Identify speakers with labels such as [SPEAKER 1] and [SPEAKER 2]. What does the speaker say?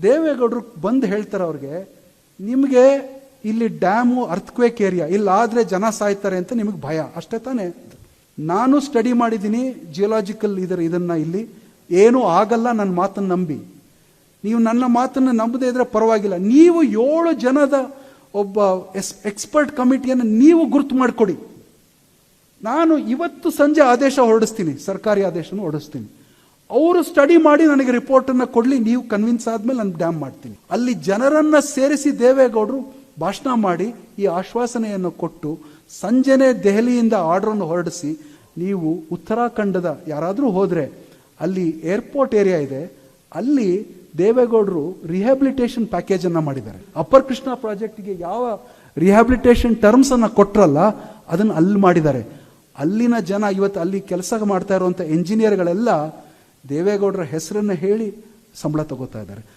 [SPEAKER 1] ದೇವೇಗೌಡರು ಬಂದು ಹೇಳ್ತಾರೆ ಅವ್ರಿಗೆ, ನಿಮಗೆ ಇಲ್ಲಿ ಡ್ಯಾಮು ಅರ್ಥಕ್ವೇಕ್ ಏರಿಯಾ, ಇಲ್ಲಾದರೆ ಜನ ಸಾಯ್ತಾರೆ ಅಂತ ನಿಮಗೆ ಭಯ, ಅಷ್ಟೇ ತಾನೇ? ನಾನು ಸ್ಟಡಿ ಮಾಡಿದ್ದೀನಿ ಜಿಯೋಲಾಜಿಕಲ್ ಇದನ್ನ, ಇಲ್ಲಿ ಏನೂ ಆಗಲ್ಲ, ನನ್ನ ಮಾತನ್ನು ನಂಬಿ. ನೀವು ನನ್ನ ಮಾತನ್ನು ನಂಬದೇ ಇದ್ರೆ ಪರವಾಗಿಲ್ಲ, ನೀವು 7 ಜನದ ಒಬ್ಬ ಎಕ್ಸ್ಪರ್ಟ್ ಕಮಿಟಿಯನ್ನು ನೀವು ಗುರುತು ಮಾಡಿಕೊಡಿ. ನಾನು ಇವತ್ತು ಸಂಜೆ ಆದೇಶ ಹೊರಡಿಸ್ತೀನಿ, ಸರ್ಕಾರಿ ಆದೇಶನ ಹೊರಡಿಸ್ತೀನಿ. ಅವರು ಸ್ಟಡಿ ಮಾಡಿ ನನಗೆ ರಿಪೋರ್ಟನ್ನು ಕೊಡಲಿ, ನೀವು ಕನ್ವಿನ್ಸ್ ಆದ್ಮೇಲೆ ನಾನು ಡ್ಯಾಮ್ ಮಾಡ್ತೀನಿ. ಅಲ್ಲಿ ಜನರನ್ನ ಸೇರಿಸಿ ದೇವೇಗೌಡರು ಭಾಷಣ ಮಾಡಿ ಈ ಆಶ್ವಾಸನೆಯನ್ನು ಕೊಟ್ಟು ಸಂಜೆನೆ ದೆಹಲಿಯಿಂದ ಆರ್ಡರನ್ನು ಹೊರಡಿಸಿ, ನೀವು ಉತ್ತರಾಖಂಡದ ಯಾರಾದರೂ ಹೋದರೆ ಅಲ್ಲಿ ಏರ್ಪೋರ್ಟ್ ಏರಿಯಾ ಇದೆ, ಅಲ್ಲಿ ದೇವೇಗೌಡರು ರಿಹ್ಯಾಬಿಲಿಟೇಷನ್ ಪ್ಯಾಕೇಜ್ ಅನ್ನ ಮಾಡಿದ್ದಾರೆ. ಅಪ್ಪರ್ ಕೃಷ್ಣ ಪ್ರಾಜೆಕ್ಟ್ಗೆ ಯಾವ ರಿಹ್ಯಾಬಿಲಿಟೇಷನ್ ಟರ್ಮ್ಸ್ ಅನ್ನ ಕೊಟ್ರಲ್ಲ, ಅದನ್ನು ಅಲ್ಲಿ ಮಾಡಿದ್ದಾರೆ. ಅಲ್ಲಿನ ಜನ ಇವತ್ತು ಅಲ್ಲಿ ಕೆಲಸ ಮಾಡ್ತಾ ಇರುವಂಥ ಎಂಜಿನಿಯರ್ಗಳೆಲ್ಲ ದೇವೇಗೌಡರ ಹೆಸರನ್ನು ಹೇಳಿ ಸಂಬಳ ತಗೋತಾ ಇದ್ದಾರೆ.